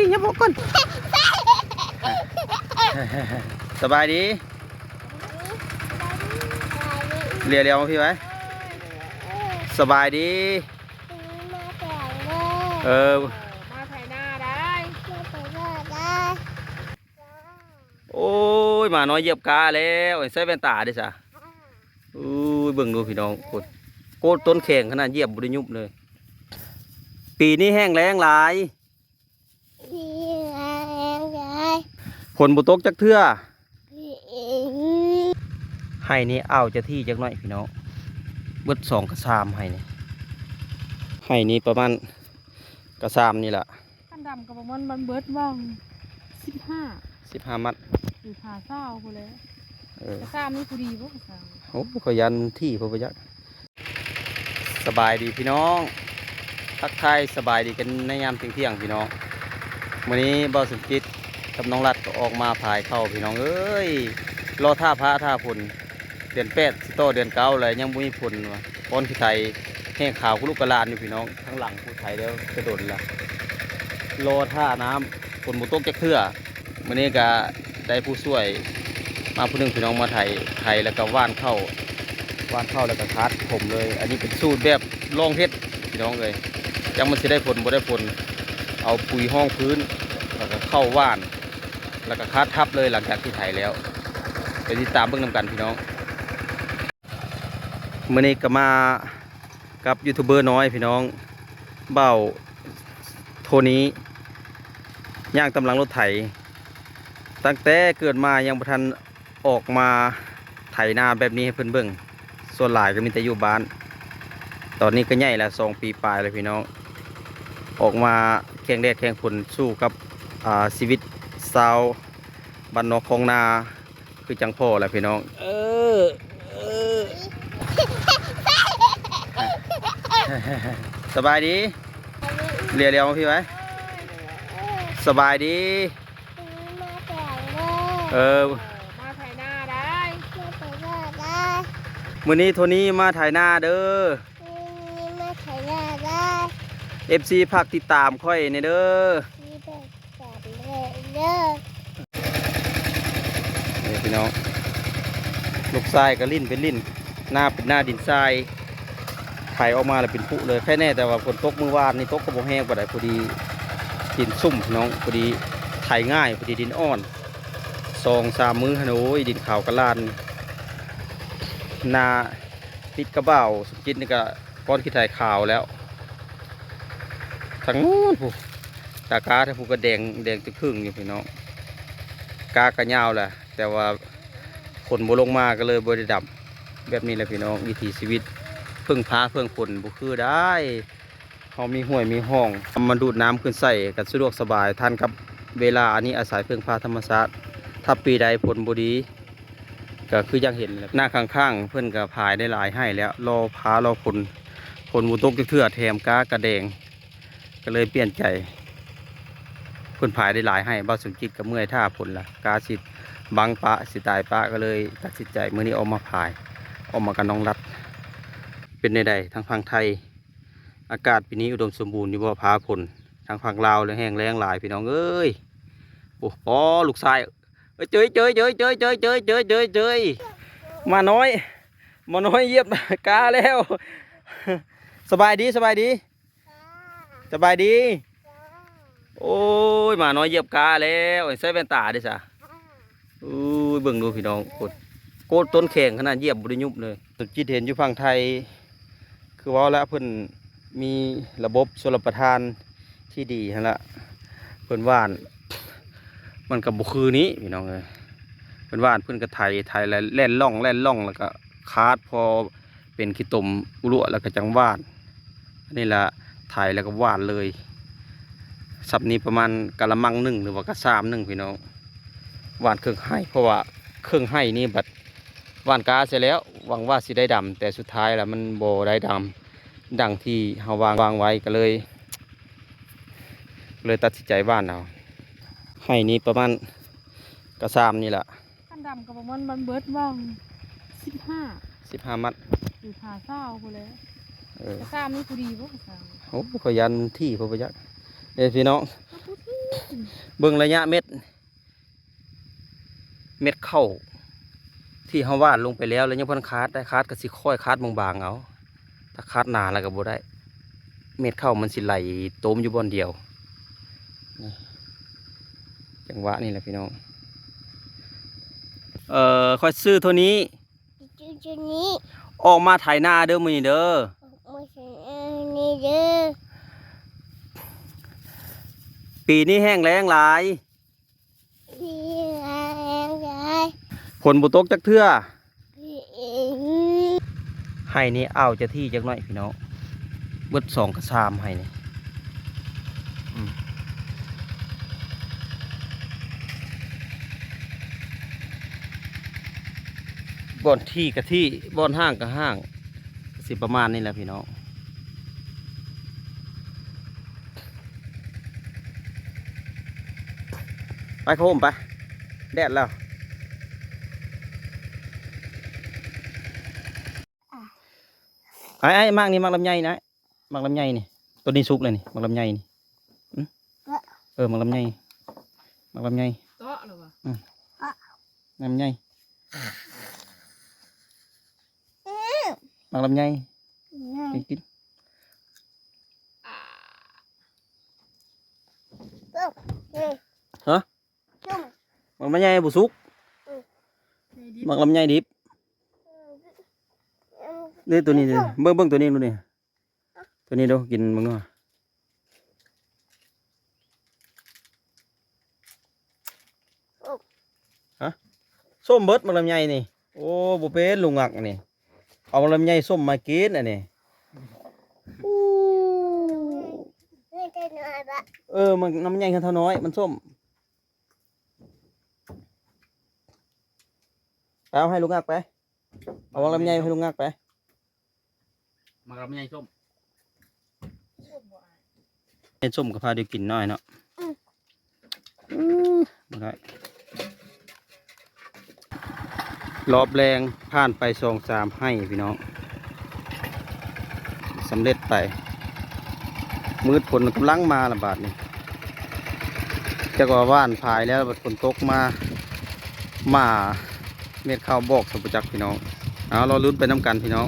อย่าบอกก่อนสบายดีเรียวพี่ไว้สบายดีมาไถนาได้โอ้ยมาน้อยเหยียบกาแล้วใส่แว่นตาดิจ้ะอุ้ยเบิ่งดูพี่น้องโคตรต้นแข็งขนาดเหยียบบุญยุบเลยปีนี้แห้งแล้งหลายฝนบุตกจักเทื่อให้นี่เอาจะที่จักหน่อยพี่น้องเบิด2 กระซามให้นี่ประมาณกระซามนี่แหละ ขั้นดำกับมันเบิดว่าง15 มัดหรือผ่าเศร้าไปเลยกระซ้ำนี่กูดีพวกกระซ้ำโอ้ขยันที่พอประยักสบายดีพี่น้องทักทายสบายดีกันในยามเที่ยงพี่น้องวันนี้บ่าวสมจิตกับน้องรัดก็ออกมาพายเข้าพี่น้องเอ้ยรอท่าพระท่าฝนเดือน8สิโตเดือน9เลยยังบ่มีฝนวะป้อนที่ไทยแห้งขาวกุลูกกระลานอยู่พี่น้องข้างหลังผู้ไทยแล้วกระโดดละรอท่าน้ำฝนบ่ตกจักเทื่อวันนี้ก็ได้ผู้ช่วยมาผู้นึงพี่น้องมาไทยแล้วก็ว่านเข้าแล้วก็คัดผมเลยอันนี้เป็นสูตรแบบลองเฮ็ดพี่น้องเลยยังมันจะได้ผลบ่ได้ผลเอาปุ๋ยห้องพื้นแล้วก็เข้าว่านแล้วก็คัดทับเลยหลังจากที่ไถแล้วไปติดตามเบื้องนำกันพี่น้องมื้อนี้ก็มากับยูทูบเบอร์น้อยพี่น้องเบ้าโทนี้ย่างตำลังรถไถตั้งแต่เกิดมายังบ่ทันออกมาไถนาแบบนี้ให้เพิ่นเบิ่งส่วนหลายก็มีแต่อยู่บ้านตอนนี้ก็ใหญ่แล้ว2 ปีปลายเลยพี่น้องออกมาแข่งแดดแข่งฝนสู้กับชีวิตชาวบ้านนอกคลองนาคือจังพ่อแหละพี่น้องสบายดีเรียวพี่ไว้สบายดีมาไถนาได้มื้อนี้โทนี้มาถ่ายหน้าเด้อ FC ฝากติดตามค่อยในเด้อนี่พี่น้องลูกทรายก็ลิ้นเป็นลิ้นหน้าเป็นหน้าดินทรายไถออกมาแล้วเป็นผุเลยแค่แน่แต่ว่าฝนตกมื้อวานนี่ตกก็บ่แห้งปานใดพอดีดินซุ่มพี่น้องพอดีไถง่ายพอดีดินอ่อน2-3 มื้อโอ้ยดินขาวกระลานนาติดกระเบ้าสุกินนี่ก็ก้อนขี้ไถขาวแล้วทั้งนู้นผู้ตากาทั้งผู้ก็แดงจะครึ่งอยู่พี่น้องกากระยาวแหละแต่ว่าฝนบ่ลงมาก็เลยบ่ได้ดำแบบนี้แหละพี่น้องวิถีชีวิตพึ่งพาเพิ่งฝนบ่คือได้เขามีห้วยมีห้องมันดูดน้ำขึ้นใส่กันสะดวกสบายทันกับเวลาอันนี้อาศัยพึ่งพาธรรมชาติถ้าปีใดฝนบ่ดีก็คือยังเห็นหน้าข้างๆเพื่อนก็พายได้หลายให้แล้วรอพารอฝนบ่ตกจักเทื่อแถมกากระแดงก็เลยเปลี่ยนใจเพื่อนพายได้หลายให้บ้าสมจิตกับเมื่อยท่าฝนละกาสิบังปะสิตายปะก็เลยตัดสินใจเมื่อนี้ออกมาพายออกมากับน้องรัดเป็นในใดทางฝั่งไทยอากาศปีนี้อุดมสมบูรณ์อยู่บ่พาฝนทางฝั่งลาวเลยแห้งแล้งหลายพี่น้องเอ้ยโอ้ปอลูกชายเจยมาน้อยเยียบกาแล้วสบายดีโอ้ยมาน้อยเยียบกาแล้วใส่แว่นตาดิจ้ะอุ้ยเบิ่งดูพี่น้องโคตรต้นแข็งขนาดเหยียบบุญยุบเลยสุดจิตเห็นอยู่ฝั่งไทยคือว่าแล้วเพิ่นมีระบบชลประทานที่ดีฮะละเพิ่นว่านมันกับบุคือนี้พี่น้องเลยเป็นว่านเพื่อนก็ไทยแล้วแล่นล่องแล้วก็คาดพอเป็นขี้ตมอุลุแล้วก็จังว่านนี่แหละไทยแล้วก็ว่านเลยสับนี้ประมาณกะละมัง1หรือว่ากระซาม1พี่น้องว่านเครื่องให้เพราะว่าเครื่องให้นี่บัดว่านกาเสร็จแล้วหวังว่าสิได้ดำแต่สุดท้ายแล้วมันโบได้ดำดังที่เฮาวางไว้ก็เลยตัดสินใจว่านเอาให้นี้ประมาณกระซามนี่แหละขั้นดำกับมันเบิดว่าง15 มัดหรือผ่าเศร้าไปเลยกระซ้ำนี่กูดีพวกกระซ้ำโอ้ขยันที่พอประยักพี่น้อง เบิ่งระยะเม็ดเข้าที่เฮาวาดลงไปแล้วแล้วยังเพิ่นคาดได้คาดก็สิค่อยคาดบางๆเอาถ้าคาดหนาแล้วก็บ่ได้เม็ดเข้ามันสิไหลโตมอยู่บอนเดียวนี่จังหวะนี่แหละพี่น้องค่อยซื้อเท่านี้จุดนี้ออกมาไถนาเด้อมื้อนี้เด้อมาถึงนี่เด้อปีนี้แห้งแล้งหลาย พี่อะไร ฝนบ่ตกจักเทื่อให้นี่เอาจะที่จักหน่อยพี่น้องเบิด2 กระซามให้นี่บ่อนที่กับที่บ่อนห้างกับห้างสิประมาณนี้แหละพี่น้องไปโคมไปแดดแล้วไอ้มากนี่มากลำไยนะมากลำไยนี่ตัวนี้สุกเลยนี่มากลำไยนี่มากลำไยมากลำไย เตาะหรอวะ ลำไยมากลำไยกินฮะมากลำไยบุสุกมากลำไยดิบนี่ตัวนี้เบิ้งตัวนี้ดูนี่ตัวนี้ดูกินมึงเนาะฮะส้มเบิดมากลำไยนี่โอ้บุเป็นลุงงักนี่เอามากลำไยส้มมากินอันนี้มันน้ำไยเท่าน้อยมันส้มไปเอาให้ลุงงักไปเอามากลำไยให้ลุงงักไปมากับไม่ใช่ส้มเป็นส้มกับพาเดียวกินน้อยเนาะมาได้รอบแรงผ่านไป2-3ให้พี่น้องสำเร็จไปมืดฝนกำลังมาละบาดนี่จะก็ว่านพายแล้วฝนตกมาเม็ดข้าวบอกสมบูรณ์จักพี่น้องเอาเราลุ้นไปน้ำกันพี่น้อง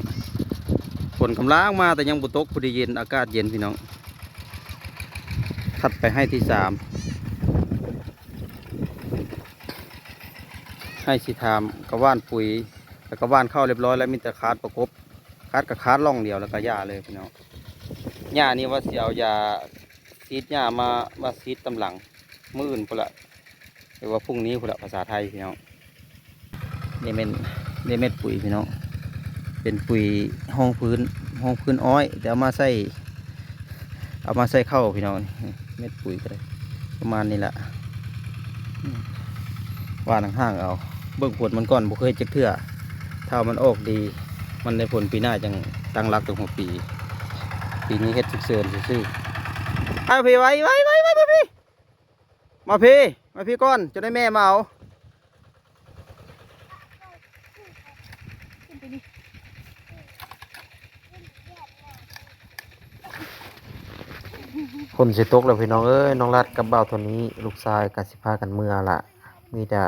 ฝนกำลังมาแต่ยังบุตกพอดีเย็นอากาศเย็นพี่น้องถัดไปให้ที่3ให้สีทามกระว่านปุ๋ยแล้วก็ว่านเข้าเรียบร้อยแล้วมีแต่คาดประกบคาดกับคาดล่องเดียวแล้วก็หญ้าเลยพี่น้องหญ้านี่ว่าเสียวหญ้าซีดหญ้ามาซีดตำหลังมื้ออื่นพุ่นละหรือว่าพรุ่งนี้พุ่นละภาษาไทยพี่น้องนี่เม็ดปุ๋ยพี่น้องเป็นปุ๋ยห้องพื้นอ้อยแต่เอามาใส่เข้าพี่น้องเม็ดปุ๋ยก็ได้ประมาณนี้แหละว่าห่างๆเอาเบิ่งผลมันก่อนบ่เคยจักเทื่อถ้ามันออกดีมันได้ผลปีหน้าจังตั้งรักตรงหัวปีนี้เฮ็ดสุกเสริญซื่อๆเอาพี่ไว้มาพี่ก่อนจะได้แม่มาเอาคนสิตกแล้วพี่น้องเอ้ยน้องรัดกับบ่าวตัวนี้ลูกชายกสิพากันเมื่อละมีแต่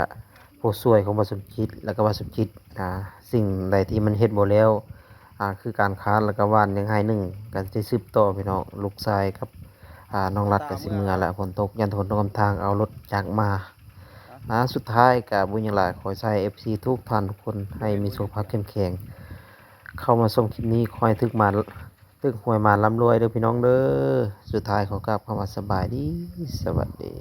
ผู้ช่วยของบ่สมคิดแล้วก็บ่สมคิดสิ่งใดที่มันเฮ็ดบ่แล้วคือการค้านแล้วก็ว่านยังให้หนึ่งก็สิสืบต่อพี่น้องลูกชายครับน้องรัดกสิเมื่อละฝนตกยันทนตกทางเอารถจักรมาสุดท้ายก็บุญยังหลายขอใส่ FC ทุกท่านทุกคนให้มีสุขภาพเข้มแข็งเข้ามาชมคลิปนี้คอยทึกหวยมาร่ำรวยเด้อพี่น้องเด้อสุดท้ายขอกราบคำว่าสบายดีสวัสดี